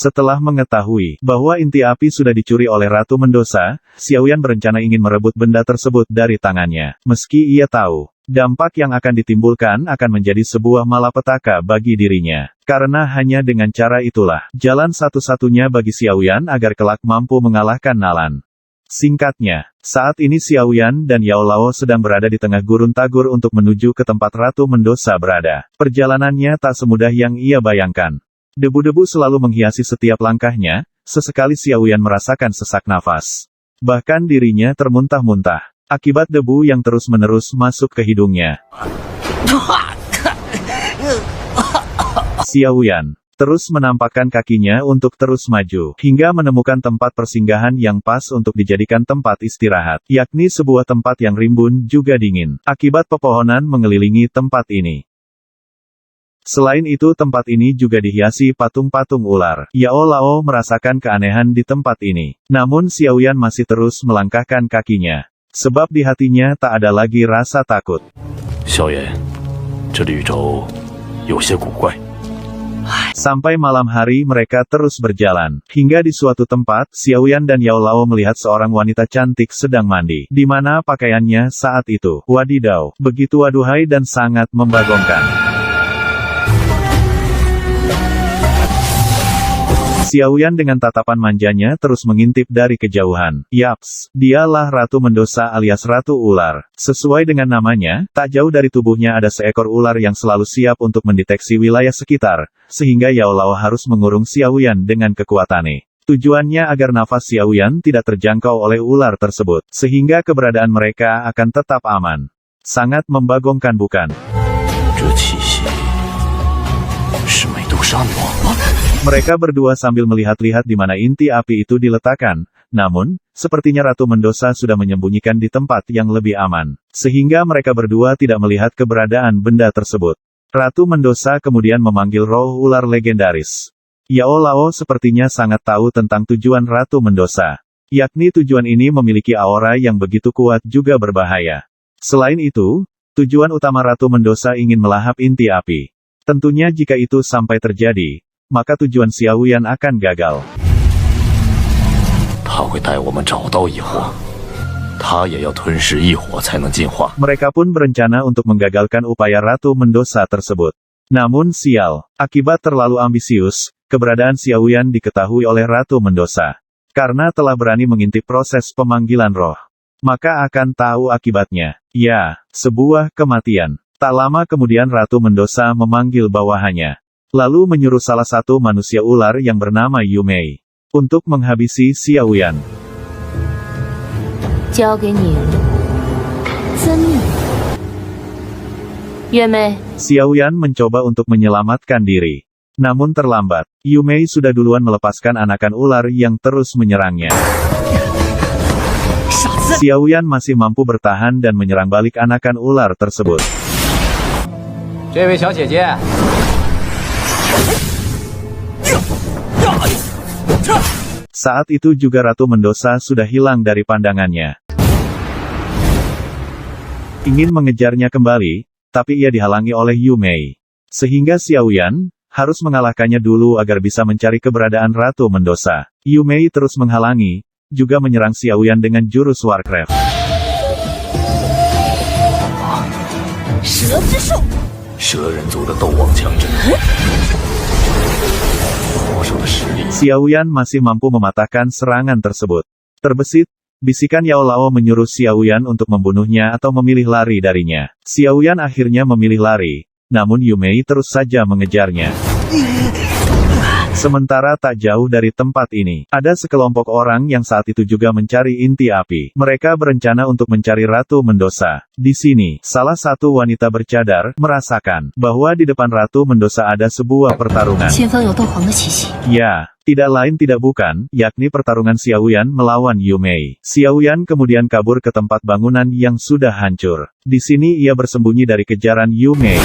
Setelah mengetahui bahwa inti api sudah dicuri oleh Ratu Mendoza, Xiaoyan berencana ingin merebut benda tersebut dari tangannya. Meski ia tahu, dampak yang akan ditimbulkan akan menjadi sebuah malapetaka bagi dirinya. Karena hanya dengan cara itulah, jalan satu-satunya bagi Xiaoyan agar kelak mampu mengalahkan Nalan. Singkatnya, saat ini Xiaoyan dan Yao Lao sedang berada di tengah gurun Tagur untuk menuju ke tempat Ratu Mendoza berada. Perjalanannya tak semudah yang ia bayangkan. Debu-debu selalu menghiasi setiap langkahnya, sesekali Xiaoyan merasakan sesak nafas. Bahkan dirinya termuntah-muntah, akibat debu yang terus-menerus masuk ke hidungnya. Xiaoyan terus menampakkan kakinya untuk terus maju, hingga menemukan tempat persinggahan yang pas untuk dijadikan tempat istirahat, yakni sebuah tempat yang rimbun juga dingin, akibat pepohonan mengelilingi tempat ini. Selain itu tempat ini juga dihiasi patung-patung ular. Yao Lao merasakan keanehan di tempat ini. Namun Xiaoyan masih terus melangkahkan kakinya. Sebab di hatinya tak ada lagi rasa takut. Xiaoyan, sampai malam hari mereka terus berjalan. Hingga di suatu tempat, Xiaoyan dan Yao Lao melihat seorang wanita cantik sedang mandi. Di mana pakaiannya saat itu, wadidaw, begitu aduhai dan sangat membagongkan. Xiaoyan dengan tatapan manjanya terus mengintip dari kejauhan. Yaps, dialah Ratu Mendoza alias Ratu Ular. Sesuai dengan namanya, tak jauh dari tubuhnya ada seekor ular yang selalu siap untuk mendeteksi wilayah sekitar, sehingga Yao Lao harus mengurung Xiaoyan dengan kekuatannya. Tujuannya agar nafas Xiaoyan tidak terjangkau oleh ular tersebut, sehingga keberadaan mereka akan tetap aman. Sangat membagongkan bukan? Mereka berdua sambil melihat-lihat di mana inti api itu diletakkan, namun, sepertinya Ratu Mendoza sudah menyembunyikan di tempat yang lebih aman, sehingga mereka berdua tidak melihat keberadaan benda tersebut. Ratu Mendoza kemudian memanggil roh ular legendaris. Yao Lao sepertinya sangat tahu tentang tujuan Ratu Mendoza, yakni tujuan ini memiliki aura yang begitu kuat juga berbahaya. Selain itu, tujuan utama Ratu Mendoza ingin melahap inti api. Tentunya jika itu sampai terjadi, maka tujuan Xiaoyan akan gagal. Mereka pun berencana untuk menggagalkan upaya Ratu Mendoza tersebut. Namun sial, akibat terlalu ambisius, keberadaan Xiaoyan diketahui oleh Ratu Mendoza. Karena telah berani mengintip proses pemanggilan roh, maka akan tahu akibatnya. Ya, sebuah kematian. Tak lama kemudian Ratu Mendoza memanggil bawahannya. Lalu menyuruh salah satu manusia ular yang bernama Yumei untuk menghabisi Xiaoyan. Xiaoyan mencoba untuk menyelamatkan diri. Namun terlambat. Yumei sudah duluan melepaskan anakan ular yang terus menyerangnya. Xiaoyan masih mampu bertahan dan menyerang balik anakan ular tersebut. Saat itu juga Ratu Mendoza sudah hilang dari pandangannya. Ingin mengejarnya kembali, tapi ia dihalangi oleh Yumei. Sehingga Xiaoyan harus mengalahkannya dulu agar bisa mencari keberadaan Ratu Mendoza. Yumei terus menghalangi, juga menyerang Xiaoyan dengan jurus Warcraft. Xiaoyan masih mampu mematahkan serangan tersebut. Terbesit, bisikan Yao Lao menyuruh Xiaoyan untuk membunuhnya atau memilih lari darinya. Xiaoyan akhirnya memilih lari, namun Yumei terus saja mengejarnya. Sementara tak jauh dari tempat ini, ada sekelompok orang yang saat itu juga mencari inti api. Mereka berencana untuk mencari Ratu Mendoza. Di sini, salah satu wanita bercadar merasakan bahwa di depan Ratu Mendoza ada sebuah pertarungan. Ya, tidak lain tidak bukan, yakni pertarungan Xiaoyan melawan Yumei. Xiaoyan kemudian kabur ke tempat bangunan yang sudah hancur. Di sini ia bersembunyi dari kejaran Yumei.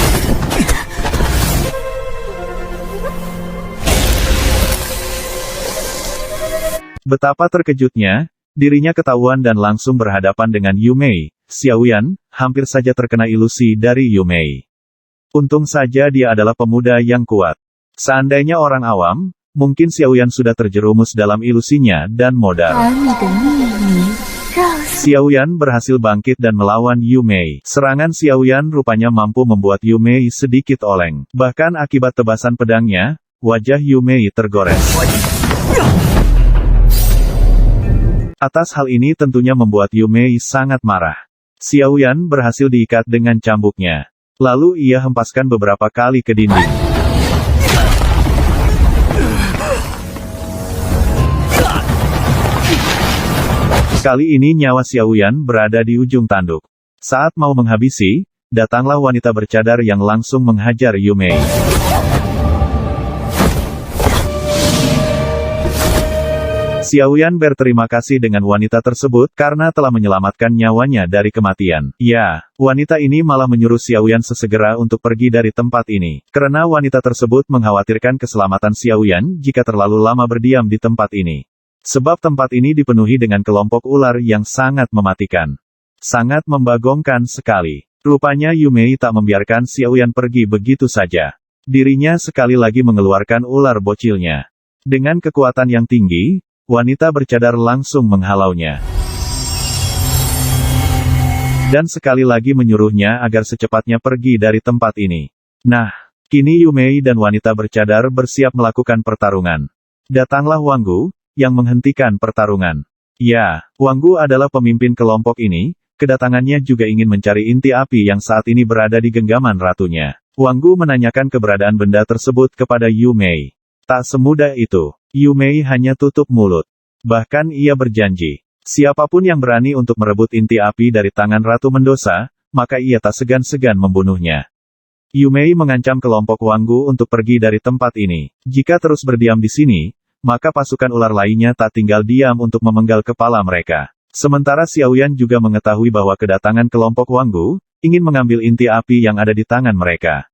Betapa terkejutnya, dirinya ketahuan dan langsung berhadapan dengan Yumei. Xiaoyan hampir saja terkena ilusi dari Yumei. Untung saja dia adalah pemuda yang kuat. Seandainya orang awam, Mungkin Xiaoyan sudah terjerumus dalam ilusinya dan modal. Xiaoyan berhasil bangkit dan melawan Yu Mei. Serangan Xiaoyan rupanya mampu membuat Yu Mei sedikit oleng. Bahkan akibat tebasan pedangnya, wajah Yu Mei tergores. Atas hal ini tentunya membuat Yu Mei sangat marah. Xiaoyan berhasil diikat dengan cambuknya. Lalu ia hempaskan beberapa kali ke dinding. Kali ini nyawa Xiaoyan berada di ujung tanduk. Saat mau menghabisi, datanglah wanita bercadar yang langsung menghajar Yu Mei. Xiaoyan berterima kasih dengan wanita tersebut karena telah menyelamatkan nyawanya dari kematian. Ya, wanita ini malah menyuruh Xiaoyan sesegera untuk pergi dari tempat ini. Karena wanita tersebut mengkhawatirkan keselamatan Xiaoyan jika terlalu lama berdiam di tempat ini. Sebab tempat ini dipenuhi dengan kelompok ular yang sangat mematikan. Sangat membagongkan sekali. Rupanya Yu Mei tak membiarkan Xiaoyan pergi begitu saja. Dirinya sekali lagi mengeluarkan ular bocilnya. Dengan kekuatan yang tinggi, wanita bercadar langsung menghalaunya. Dan sekali lagi menyuruhnya agar secepatnya pergi dari tempat ini. Nah, kini Yu Mei dan wanita bercadar bersiap melakukan pertarungan. Datanglah Wang Gu yang menghentikan pertarungan. Ya, Wang Gu adalah pemimpin kelompok ini, kedatangannya juga ingin mencari inti api yang saat ini berada di genggaman ratunya. Wang Gu menanyakan keberadaan benda tersebut kepada Yu Mei. Tak semudah itu. Yu Mei hanya tutup mulut. Bahkan ia berjanji, siapapun yang berani untuk merebut inti api dari tangan Ratu Mendoza, maka ia tak segan-segan membunuhnya. Yu Mei mengancam kelompok Wang Gu untuk pergi dari tempat ini. Jika terus berdiam di sini, maka pasukan ular lainnya tak tinggal diam untuk memenggal kepala mereka. Sementara Xiaoyan juga mengetahui bahwa kedatangan kelompok Wang Gu ingin mengambil inti api yang ada di tangan mereka.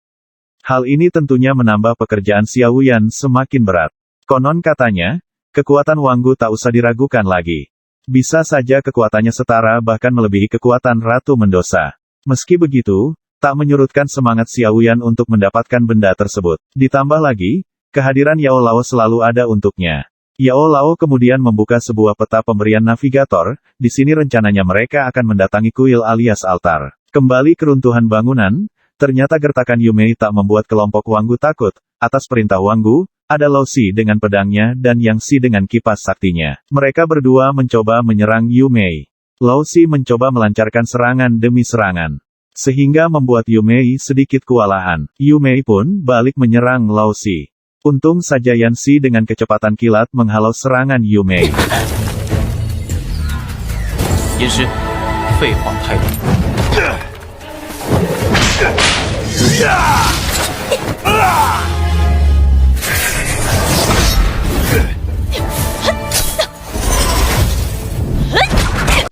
Hal ini tentunya menambah pekerjaan Xiaoyan semakin berat. Konon katanya, kekuatan Wang Gu tak usah diragukan lagi. Bisa saja kekuatannya setara bahkan melebihi kekuatan Ratu Mendoza. Meski begitu, tak menyurutkan semangat Xiaoyan untuk mendapatkan benda tersebut. Ditambah lagi, kehadiran Yao Lao selalu ada untuknya. Yao Lao kemudian membuka sebuah peta pemberian navigator, di sini rencananya mereka akan mendatangi kuil alias altar. Kembali ke runtuhan bangunan, ternyata gertakan Yu Mei tak membuat kelompok Wang Gu takut. Atas perintah Wang Gu, ada Lao Si dengan pedangnya dan Yang Si dengan kipas saktinya. Mereka berdua mencoba menyerang Yu Mei. Lao Si mencoba melancarkan serangan demi serangan, sehingga membuat Yu Mei sedikit kewalahan. Yu Mei pun balik menyerang Lao Si. Untung saja Yan Si dengan kecepatan kilat menghalau serangan Yu Mei.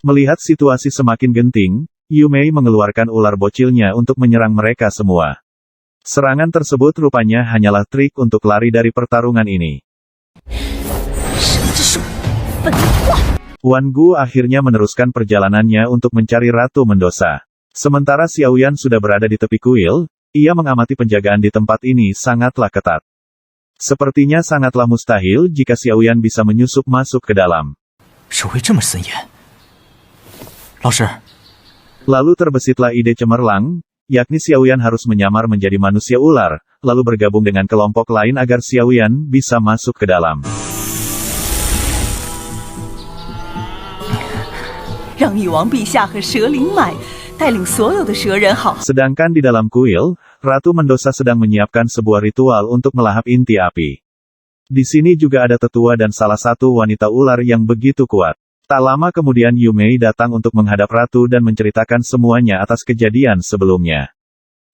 Melihat situasi semakin genting, Yu Mei mengeluarkan ular bocilnya untuk menyerang mereka semua. Serangan tersebut rupanya hanyalah trik untuk lari dari pertarungan ini. Wan Gu akhirnya meneruskan perjalanannya untuk mencari Ratu Mendoza. Sementara Xiaoyan sudah berada di tepi kuil, ia mengamati penjagaan di tempat ini sangatlah ketat. Sepertinya sangatlah mustahil jika Xiaoyan bisa menyusup masuk ke dalam. Lalu terbesitlah ide cemerlang, yakni Xiaoyan harus menyamar menjadi manusia ular, lalu bergabung dengan kelompok lain agar Xiaoyan bisa masuk ke dalam. Sedangkan di dalam kuil, Ratu Mendoza sedang menyiapkan sebuah ritual untuk melahap inti api. Di sini juga ada tetua dan salah satu wanita ular yang begitu kuat. Tak lama kemudian Yu Mei datang untuk menghadap Ratu dan menceritakan semuanya atas kejadian sebelumnya.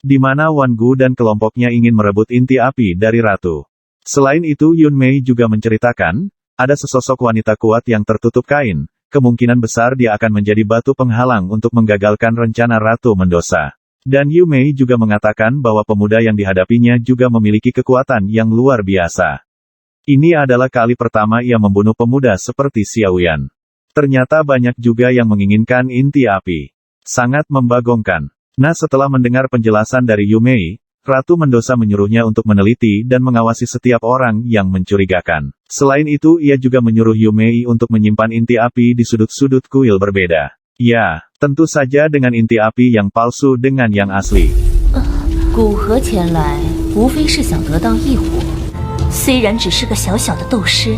Di mana Wan Gu dan kelompoknya ingin merebut inti api dari Ratu. Selain itu Yun Mei juga menceritakan, ada sesosok wanita kuat yang tertutup kain, kemungkinan besar dia akan menjadi batu penghalang untuk menggagalkan rencana Ratu Mendoza. Dan Yu Mei juga mengatakan bahwa pemuda yang dihadapinya juga memiliki kekuatan yang luar biasa. Ini adalah kali pertama ia membunuh pemuda seperti Xiaoyan. Ternyata banyak juga yang menginginkan inti api. Sangat membagongkan. Nah setelah mendengar penjelasan dari Yu Mei, Ratu Mendoza menyuruhnya untuk meneliti dan mengawasi setiap orang yang mencurigakan. Selain itu ia juga menyuruh Yu Mei untuk menyimpan inti api di sudut-sudut kuil berbeda. Ya, tentu saja dengan inti api yang palsu dengan yang asli. 古河前来，无非是想得到异火。虽然只是个小小的斗师，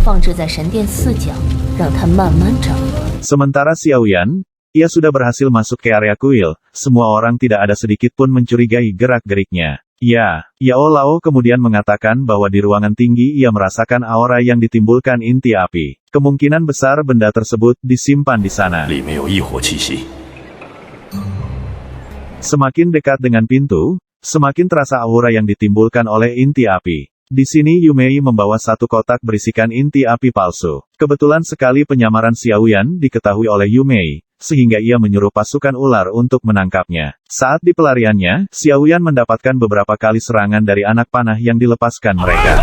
放置在神殿四角，让它慢慢长。 Sementara Xiaoyan, ia sudah berhasil masuk ke area kuil, semua orang tidak ada sedikit pun mencurigai gerak-geriknya. Ya, Yao Lao kemudian mengatakan bahwa di ruangan tinggi ia merasakan aura yang ditimbulkan inti api. Kemungkinan besar benda tersebut disimpan di sana. Semakin dekat dengan pintu, semakin terasa aura yang ditimbulkan oleh inti api. Di sini Yu Mei membawa satu kotak berisikan inti api palsu. Kebetulan sekali penyamaran Xiaoyan diketahui oleh Yu Mei, sehingga ia menyuruh pasukan ular untuk menangkapnya. Saat di pelariannya, Xiaoyan mendapatkan beberapa kali serangan dari anak panah yang dilepaskan mereka.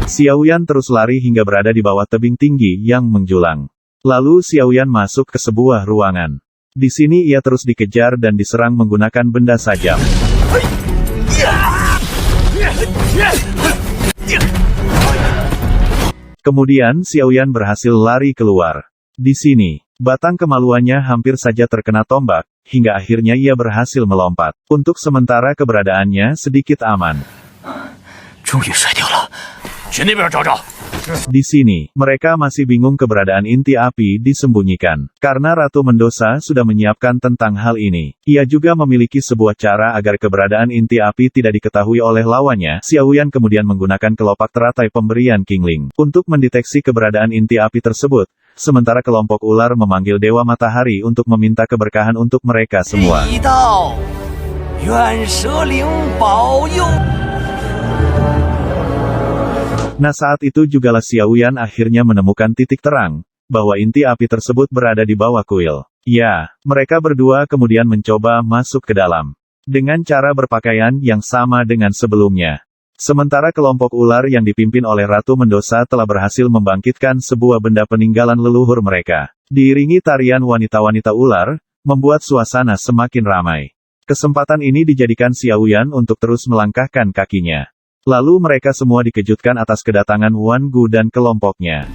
Xiaoyan terus lari hingga berada di bawah tebing tinggi yang menjulang. Lalu Xiaoyan masuk ke sebuah ruangan. Di sini ia terus dikejar dan diserang menggunakan benda sajam. Kemudian Xiaoyan berhasil lari keluar. Di sini, batang kemaluannya hampir saja terkena tombak, hingga akhirnya ia berhasil melompat. Untuk sementara keberadaannya sedikit aman. Di sini, mereka masih bingung keberadaan inti api disembunyikan. Karena Ratu Mendoza sudah menyiapkan tentang hal ini. Ia juga memiliki sebuah cara agar keberadaan inti api tidak diketahui oleh lawannya. Xiaoyan kemudian menggunakan kelopak teratai pemberian Qingling untuk mendeteksi keberadaan inti api tersebut. Sementara kelompok ular memanggil Dewa Matahari untuk meminta keberkahan untuk mereka semua. Nah saat itu jugalah Xiaoyan akhirnya menemukan titik terang, bahwa inti api tersebut berada di bawah kuil. Ya, mereka berdua kemudian mencoba masuk ke dalam. Dengan cara berpakaian yang sama dengan sebelumnya. Sementara kelompok ular yang dipimpin oleh Ratu Mendoza telah berhasil membangkitkan sebuah benda peninggalan leluhur mereka. Diiringi tarian wanita-wanita ular, membuat suasana semakin ramai. Kesempatan ini dijadikan Xiaoyan untuk terus melangkahkan kakinya. Lalu mereka semua dikejutkan atas kedatangan Wan Gu dan kelompoknya.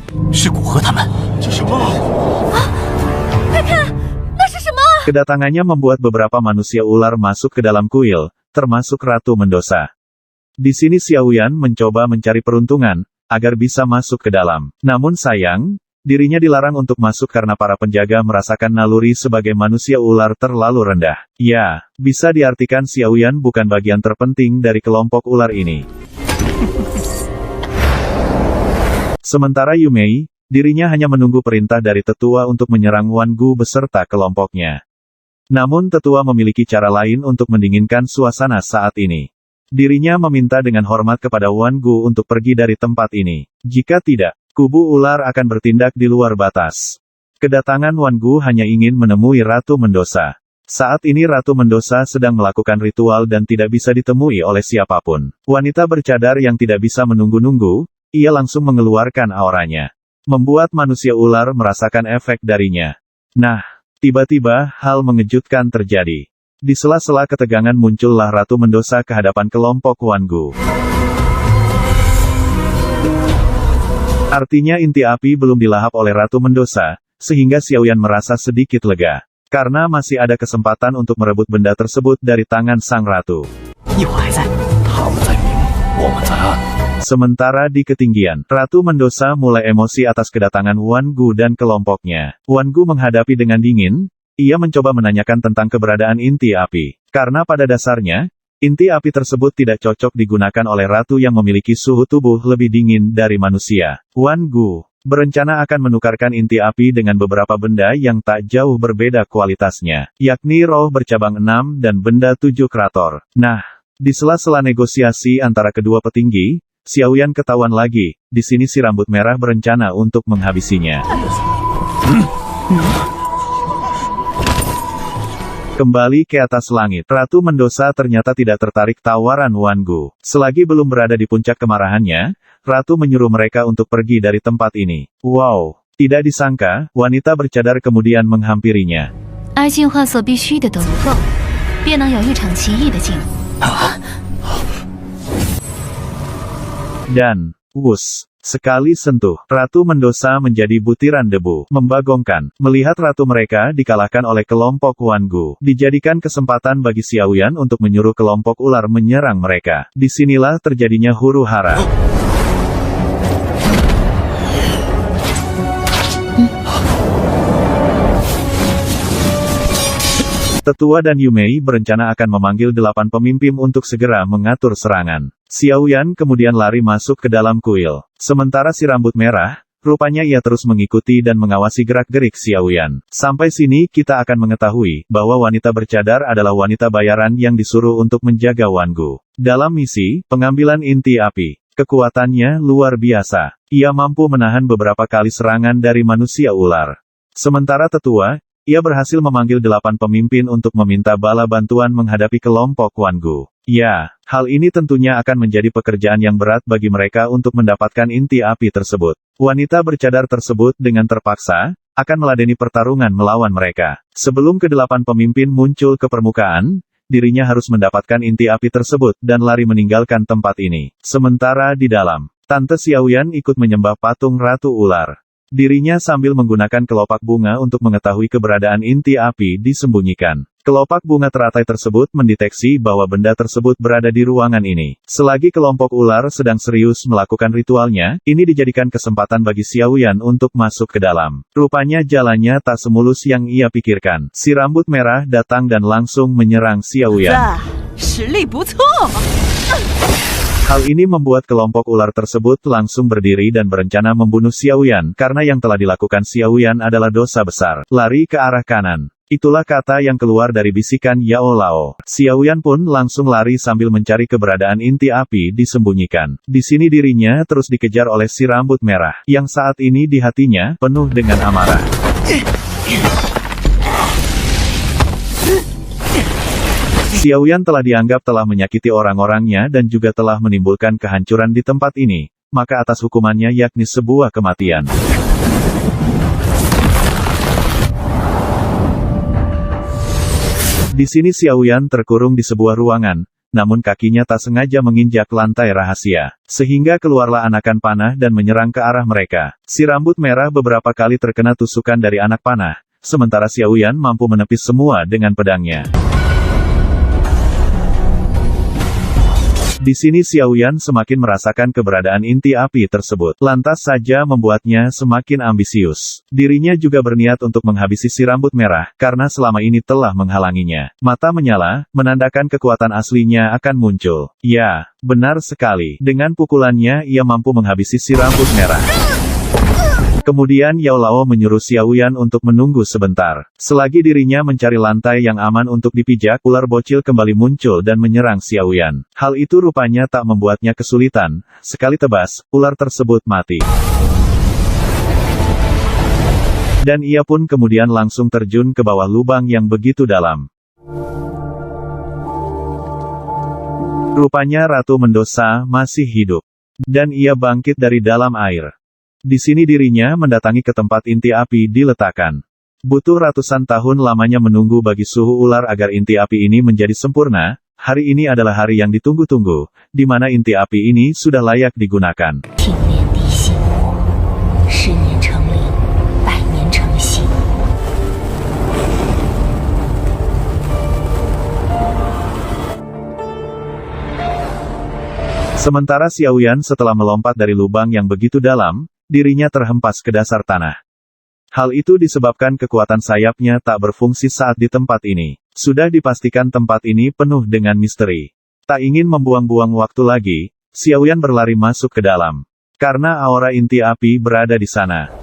Kedatangannya membuat beberapa manusia ular masuk ke dalam kuil, termasuk Ratu Mendoza. Di sini Xiaoyan mencoba mencari peruntungan, agar bisa masuk ke dalam. Namun sayang, dirinya dilarang untuk masuk karena para penjaga merasakan naluri sebagai manusia ular terlalu rendah. Ya, bisa diartikan Xiaoyan bukan bagian terpenting dari kelompok ular ini. Sementara Yu Mei, dirinya hanya menunggu perintah dari tetua untuk menyerang Wan Gu beserta kelompoknya. Namun tetua memiliki cara lain untuk mendinginkan suasana saat ini. Dirinya meminta dengan hormat kepada Wan Gu untuk pergi dari tempat ini. Jika tidak, kubu ular akan bertindak di luar batas. Kedatangan Wan Gu hanya ingin menemui Ratu Mendoza. Saat ini Ratu Mendoza sedang melakukan ritual dan tidak bisa ditemui oleh siapapun. Wanita bercadar yang tidak bisa menunggu-nunggu, ia langsung mengeluarkan auranya. Membuat manusia ular merasakan efek darinya. Nah, tiba-tiba hal mengejutkan terjadi. Di sela-sela ketegangan muncullah Ratu Mendoza ke hadapan kelompok Wan Gu. Artinya inti api belum dilahap oleh Ratu Mendoza, sehingga Xiaoyan merasa sedikit lega. Karena masih ada kesempatan untuk merebut benda tersebut dari tangan sang ratu. Sementara di ketinggian, Ratu Mendoza mulai emosi atas kedatangan Wan Gu dan kelompoknya. Wan Gu menghadapi dengan dingin, ia mencoba menanyakan tentang keberadaan inti api. Karena pada dasarnya, inti api tersebut tidak cocok digunakan oleh ratu yang memiliki suhu tubuh lebih dingin dari manusia. Wan Gu berencana akan menukarkan inti api dengan beberapa benda yang tak jauh berbeda kualitasnya, yakni roh bercabang 6 dan benda 7 krator. Nah, di sela-sela negosiasi antara kedua petinggi, Xiaoyan ketahuan lagi, di sini si rambut merah berencana untuk menghabisinya. Kembali ke atas langit, Ratu Mendoza ternyata tidak tertarik tawaran Wan Gu. Selagi belum berada di puncak kemarahannya, Ratu menyuruh mereka untuk pergi dari tempat ini. Wow, Tidak disangka, wanita bercadar kemudian menghampirinya. 而进化所必须的都不够，便能有一场奇异的进步。 Dan, wus, sekali sentuh, Ratu Mendoza menjadi butiran debu, membagongkan. Melihat ratu mereka dikalahkan oleh kelompok Wangu, dijadikan kesempatan bagi Xiaoyan untuk menyuruh kelompok ular menyerang mereka. Disinilah terjadinya huru-hara. Tetua dan Yumei berencana akan memanggil 8 pemimpin untuk segera mengatur serangan. Xiaoyan kemudian lari masuk ke dalam kuil. Sementara si rambut merah, rupanya ia terus mengikuti dan mengawasi gerak-gerik Xiaoyan. Sampai sini kita akan mengetahui bahwa wanita bercadar adalah wanita bayaran yang disuruh untuk menjaga Wangu. Dalam misi, pengambilan inti api, kekuatannya luar biasa. Ia mampu menahan beberapa kali serangan dari manusia ular. Sementara tetua, ia berhasil memanggil 8 pemimpin untuk meminta bala bantuan menghadapi kelompok Wangu. Ya, hal ini tentunya akan menjadi pekerjaan yang berat bagi mereka untuk mendapatkan inti api tersebut. Wanita bercadar tersebut dengan terpaksa, akan meladeni pertarungan melawan mereka. Sebelum ke-8 pemimpin muncul ke permukaan, dirinya harus mendapatkan inti api tersebut dan lari meninggalkan tempat ini. Sementara di dalam, Tante Xiaoyan ikut menyembah patung Ratu Ular. Dirinya sambil menggunakan kelopak bunga untuk mengetahui keberadaan inti api disembunyikan. Kelopak bunga teratai tersebut mendeteksi bahwa benda tersebut berada di ruangan ini. Selagi kelompok ular sedang serius melakukan ritualnya, ini dijadikan kesempatan bagi Xiaoyan untuk masuk ke dalam. Rupanya jalannya tak semulus yang ia pikirkan. Si rambut merah datang dan langsung menyerang Xiaoyan. Hal ini membuat kelompok ular tersebut langsung berdiri dan berencana membunuh Xiaoyan karena yang telah dilakukan Xiaoyan adalah dosa besar. Lari ke arah kanan. Itulah kata yang keluar dari bisikan Yao Lao. Xiaoyan pun langsung lari sambil mencari keberadaan inti api disembunyikan. Di sini dirinya terus dikejar oleh si rambut merah, yang saat ini di hatinya penuh dengan amarah. Xiaoyan telah dianggap telah menyakiti orang-orangnya dan juga telah menimbulkan kehancuran di tempat ini, maka atas hukumannya yakni sebuah kematian. Di sini Xiaoyan terkurung di sebuah ruangan, namun kakinya tak sengaja menginjak lantai rahasia, sehingga keluarlah anakan panah dan menyerang ke arah mereka. Si rambut merah beberapa kali terkena tusukan dari anak panah, sementara Xiaoyan mampu menepis semua dengan pedangnya. Di sini Xiaoyan semakin merasakan keberadaan inti api tersebut, lantas saja membuatnya semakin ambisius. Dirinya juga berniat untuk menghabisi si rambut merah, karena selama ini telah menghalanginya. Mata menyala, menandakan kekuatan aslinya akan muncul. Ya, benar sekali. Dengan pukulannya ia mampu menghabisi si rambut merah. Kemudian Yao Lao menyuruh Xiaoyan untuk menunggu sebentar. Selagi dirinya mencari lantai yang aman untuk dipijak, ular bocil kembali muncul dan menyerang Xiaoyan. Hal itu rupanya tak membuatnya kesulitan. Sekali tebas, ular tersebut mati. Dan ia pun kemudian langsung terjun ke bawah lubang yang begitu dalam. Rupanya Ratu Mendoza masih hidup. Dan ia bangkit dari dalam air. Di sini dirinya mendatangi ke tempat inti api diletakkan. Butuh ratusan tahun lamanya menunggu bagi suhu ular agar inti api ini menjadi sempurna. Hari ini adalah hari yang ditunggu-tunggu, di mana inti api ini sudah layak digunakan. Sementara Xiaoyan setelah melompat dari lubang yang begitu dalam, dirinya terhempas ke dasar tanah. Hal itu disebabkan kekuatan sayapnya tak berfungsi saat di tempat ini. Sudah dipastikan tempat ini penuh dengan misteri. Tak ingin membuang-buang waktu lagi, Xiaoyan berlari masuk ke dalam. Karena aura inti api berada di sana.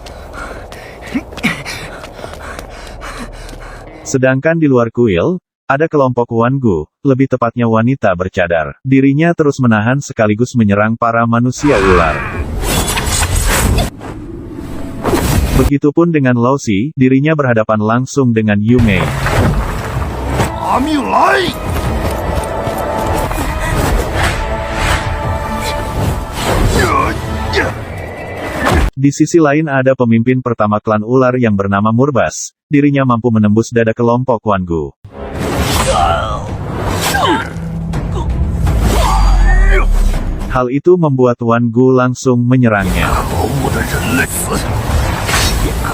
Sedangkan di luar kuil, ada kelompok Wangu, lebih tepatnya wanita bercadar. Dirinya terus menahan sekaligus menyerang para manusia ular. Begitupun dengan Lao Xi, dirinya berhadapan langsung dengan Yumei. Di sisi lain ada pemimpin pertama klan ular yang bernama Murbas. Dirinya mampu menembus dada kelompok Wan Gu. Hal itu membuat Wan Gu langsung menyerangnya.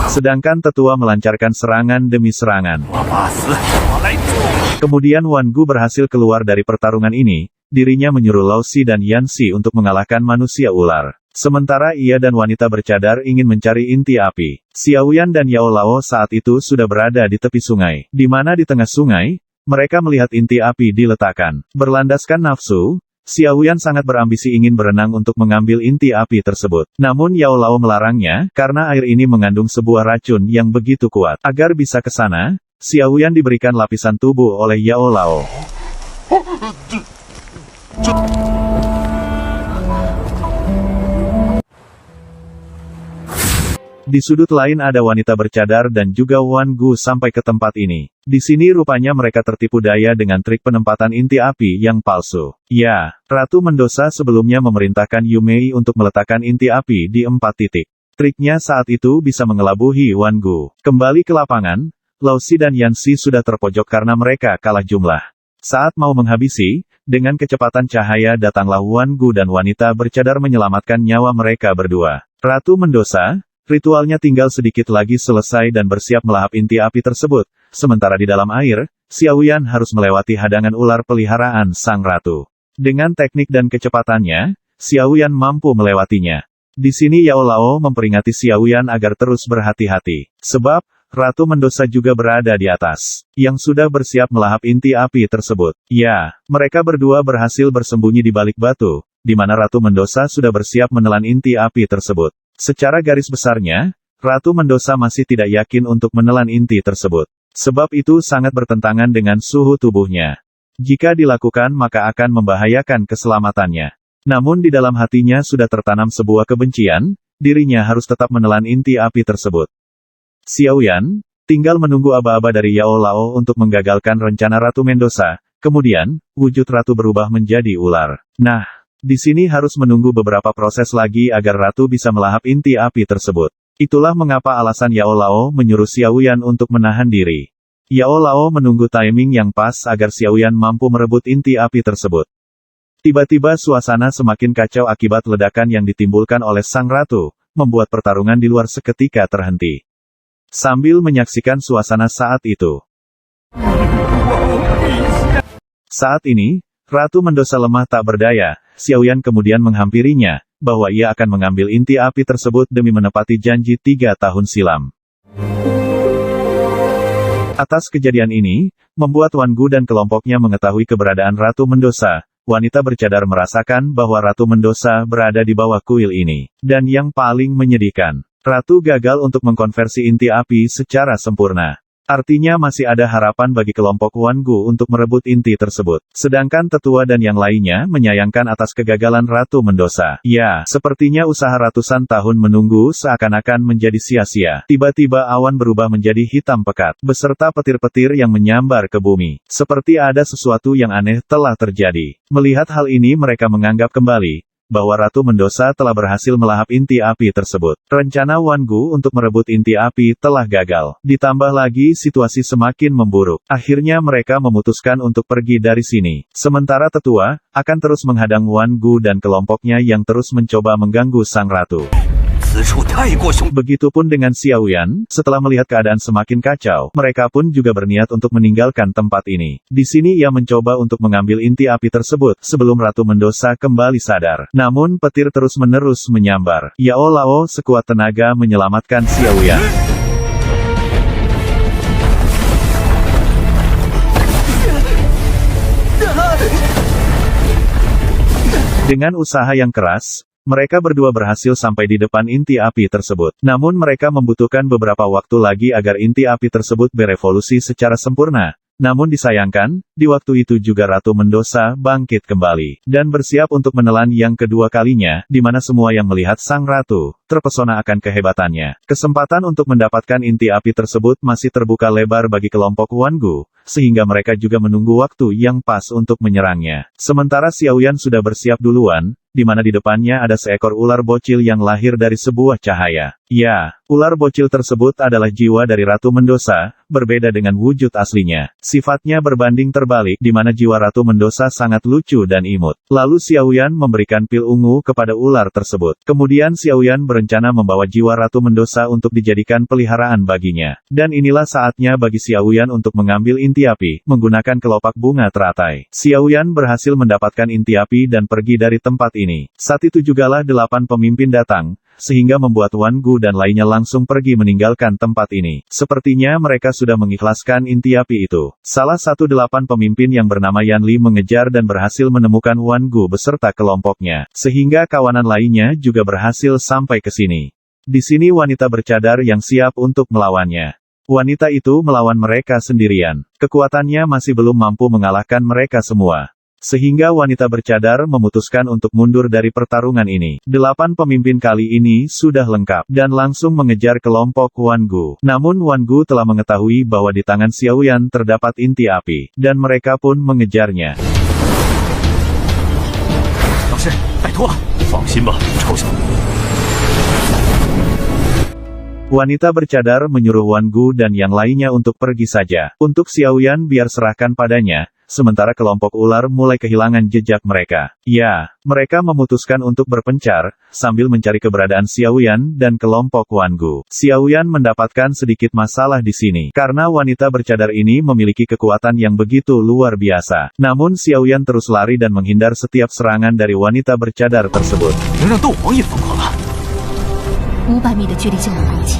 Sedangkan tetua melancarkan serangan demi serangan. Kemudian Wan Gu berhasil keluar dari pertarungan ini. Dirinya menyuruh Lao Si dan Yan Si untuk mengalahkan manusia ular. Sementara ia dan wanita bercadar ingin mencari inti api. Xiaoyan dan Yao Lao saat itu sudah berada di tepi sungai. Di mana di tengah sungai, mereka melihat inti api diletakkan. Berlandaskan nafsu, Xiaoyan sangat berambisi ingin berenang untuk mengambil inti api tersebut. Namun Yao Lao melarangnya, karena air ini mengandung sebuah racun yang begitu kuat. Agar bisa ke sana, Xiaoyan diberikan lapisan tubuh oleh Yao Lao. Di sudut lain ada wanita bercadar dan juga Wan Gu sampai ke tempat ini. Di sini rupanya mereka tertipu daya dengan trik penempatan inti api yang palsu. Ya, Ratu Mendoza sebelumnya memerintahkan Yu Mei untuk meletakkan inti api di 4 titik. Triknya saat itu bisa mengelabuhi Wan Gu. Kembali ke lapangan, Lao Si dan Yan Si sudah terpojok karena mereka kalah jumlah. Saat mau menghabisi, dengan kecepatan cahaya datanglah Wan Gu dan wanita bercadar menyelamatkan nyawa mereka berdua. Ratu Mendoza, ritualnya tinggal sedikit lagi selesai dan bersiap melahap inti api tersebut. Sementara di dalam air, Xiaoyan harus melewati hadangan ular peliharaan sang ratu. Dengan teknik dan kecepatannya, Xiaoyan mampu melewatinya. Di sini Yao Lao memperingatkan Xiaoyan agar terus berhati-hati. Sebab, Ratu Mendoza juga berada di atas, yang sudah bersiap melahap inti api tersebut. Ya, mereka berdua berhasil bersembunyi di balik batu, di mana Ratu Mendoza sudah bersiap menelan inti api tersebut. Secara garis besarnya, Ratu Mendoza masih tidak yakin untuk menelan inti tersebut. Sebab itu sangat bertentangan dengan suhu tubuhnya. Jika dilakukan maka akan membahayakan keselamatannya. Namun di dalam hatinya sudah tertanam sebuah kebencian, dirinya harus tetap menelan inti api tersebut. Xiaoyan, tinggal menunggu aba-aba dari Yao Lao untuk menggagalkan rencana Ratu Mendoza. Kemudian, wujud Ratu berubah menjadi ular. Nah, di sini harus menunggu beberapa proses lagi agar Ratu bisa melahap inti api tersebut. Itulah mengapa alasan Yao Lao menyuruh Xiaoyan untuk menahan diri. Yao Lao menunggu timing yang pas agar Xiaoyan mampu merebut inti api tersebut. Tiba-tiba suasana semakin kacau akibat ledakan yang ditimbulkan oleh sang ratu, membuat pertarungan di luar seketika terhenti. Sambil menyaksikan suasana saat itu. Saat ini, Ratu Mendoza lemah tak berdaya. Xiaoyan kemudian menghampirinya, bahwa ia akan mengambil inti api tersebut demi menepati janji 3 tahun silam. Atas kejadian ini, membuat Wan Gu dan kelompoknya mengetahui keberadaan Ratu Mendoza. Wanita bercadar merasakan bahwa Ratu Mendoza berada di bawah kuil ini. Dan yang paling menyedihkan, Ratu gagal untuk mengkonversi inti api secara sempurna. Artinya masih ada harapan bagi kelompok Wan Gu untuk merebut inti tersebut. Sedangkan tetua dan yang lainnya menyayangkan atas kegagalan Ratu Mendoza. Ya, sepertinya usaha ratusan tahun menunggu seakan-akan menjadi sia-sia. Tiba-tiba awan berubah menjadi hitam pekat, beserta petir-petir yang menyambar ke bumi. Seperti ada sesuatu yang aneh telah terjadi. Melihat hal ini mereka menganggap kembali bahwa Ratu Mendoza telah berhasil melahap inti api tersebut. Rencana Wan Gu untuk merebut inti api telah gagal. Ditambah lagi situasi semakin memburuk. Akhirnya mereka memutuskan untuk pergi dari sini. Sementara tetua akan terus menghadang Wan Gu dan kelompoknya yang terus mencoba mengganggu sang ratu. Begitupun dengan Xiaoyan, setelah melihat keadaan semakin kacau, mereka pun juga berniat untuk meninggalkan tempat ini. Di sini ia mencoba untuk mengambil inti api tersebut, sebelum Ratu Mendoza kembali sadar. Namun petir terus-menerus menyambar. Yao Lao sekuat tenaga menyelamatkan Xiaoyan. Dengan usaha yang keras, mereka berdua berhasil sampai di depan inti api tersebut. Namun mereka membutuhkan beberapa waktu lagi agar inti api tersebut berevolusi secara sempurna. Namun disayangkan, di waktu itu juga Ratu Mendoza bangkit kembali, dan bersiap untuk menelan yang kedua kalinya, di mana semua yang melihat sang ratu terpesona akan kehebatannya. Kesempatan untuk mendapatkan inti api tersebut masih terbuka lebar bagi kelompok Wangu, sehingga mereka juga menunggu waktu yang pas untuk menyerangnya. Sementara Xiaoyan sudah bersiap duluan, di mana di depannya ada seekor ular bocil yang lahir dari sebuah cahaya. Ya, ular bocil tersebut adalah jiwa dari Ratu Mendoza, berbeda dengan wujud aslinya. Sifatnya berbanding terbalik, di mana jiwa Ratu Mendoza sangat lucu dan imut. Lalu Xiaoyan memberikan pil ungu kepada ular tersebut. Kemudian Xiaoyan berencana membawa jiwa Ratu Mendoza untuk dijadikan peliharaan baginya. Dan inilah saatnya bagi Xiaoyan untuk mengambil inti api, menggunakan kelopak bunga teratai. Xiaoyan berhasil mendapatkan inti api dan pergi dari tempat ini. Saat itu jugalah 8 pemimpin datang, sehingga membuat Wangu dan lainnya langsung pergi meninggalkan tempat ini. Sepertinya mereka sudah mengikhlaskan inti api itu. Salah satu 8 pemimpin yang bernama Yan Li mengejar dan berhasil menemukan Wangu beserta kelompoknya. Sehingga kawanan lainnya juga berhasil sampai ke sini. Di sini wanita bercadar yang siap untuk melawannya. Wanita itu melawan mereka sendirian. Kekuatannya masih belum mampu mengalahkan mereka semua. Sehingga wanita bercadar memutuskan untuk mundur dari pertarungan ini. 8 pemimpin kali ini sudah lengkap, dan langsung mengejar kelompok Wangu. Namun Wangu telah mengetahui bahwa di tangan Xiaoyan terdapat inti api, dan mereka pun mengejarnya. 老师，拜托了，放心吧，臭小子。 Wanita bercadar menyuruh Wangu dan yang lainnya untuk pergi saja. Untuk Xiaoyan biar serahkan padanya, sementara kelompok ular mulai kehilangan jejak mereka. Ya, mereka memutuskan untuk berpencar, sambil mencari keberadaan Xiaoyan dan kelompok Wangu. Xiaoyan mendapatkan sedikit masalah di sini, karena wanita bercadar ini memiliki kekuatan yang begitu luar biasa. Namun Xiaoyan terus lari dan menghindar setiap serangan dari wanita bercadar tersebut. 能让斗皇也疯狂了。 500米的距离就要攻击，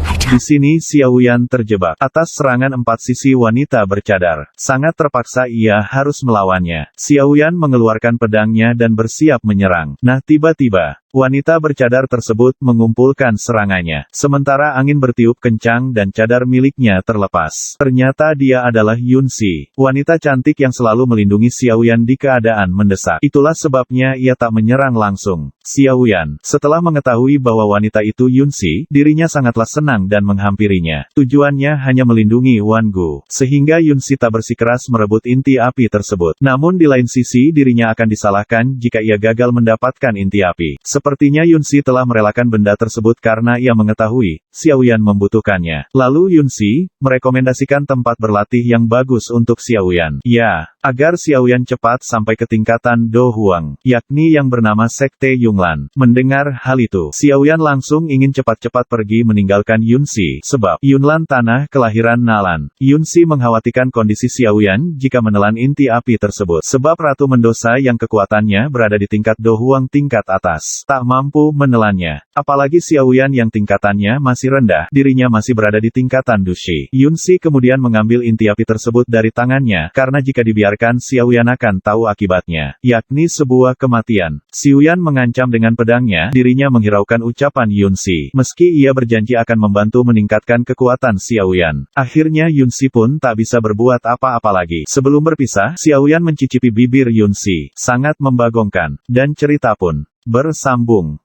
还差 Di sini Xiaoyan terjebak atas serangan 4 sisi wanita bercadar. Sangat terpaksa ia harus melawannya. Xiaoyan mengeluarkan pedangnya dan bersiap menyerang. Nah tiba-tiba, wanita bercadar tersebut mengumpulkan serangannya. Sementara angin bertiup kencang dan cadar miliknya terlepas. Ternyata dia adalah Yunxi, wanita cantik yang selalu melindungi Xiaoyan di keadaan mendesak. Itulah sebabnya ia tak menyerang langsung. Xiaoyan, setelah mengetahui bahwa wanita itu Yunxi, dirinya sangatlah senang dan menghampirinya. Tujuannya hanya melindungi Wangu, sehingga Yunxi tak bersikeras merebut inti api tersebut. Namun di lain sisi dirinya akan disalahkan jika ia gagal mendapatkan inti api. Sepertinya Yunxi telah merelakan benda tersebut karena ia mengetahui Xiaoyan membutuhkannya. Lalu Yunxi merekomendasikan tempat berlatih yang bagus untuk Xiaoyan. Ya, agar Xiaoyan cepat sampai ke tingkatan Do Huang, yakni yang bernama Sekte Yunglan. Mendengar hal itu, Xiaoyan langsung ingin cepat-cepat pergi meninggalkan Yunxi, sebab Yunlan tanah kelahiran Nalan. Yunxi mengkhawatirkan kondisi Xiaoyan jika menelan inti api tersebut, sebab Ratu Mendoza yang kekuatannya berada di tingkat Do Huang tingkat atas, tak mampu menelannya. Apalagi Xiaoyan yang tingkatannya masih rendah, dirinya masih berada di tingkatan Dushi. Yunxi kemudian mengambil inti api tersebut dari tangannya, karena jika dibiarkan Xiaoyan akan tahu akibatnya, yakni sebuah kematian. Xiaoyan mengancam dengan pedangnya, dirinya menghiraukan ucapan Yunxi. Meski ia berjanji akan membantu meningkatkan kekuatan Xiaoyan, akhirnya Yunxi pun tak bisa berbuat apa-apa lagi. Sebelum berpisah, Xiaoyan mencicipi bibir Yunxi, sangat membagongkan, dan cerita pun bersambung.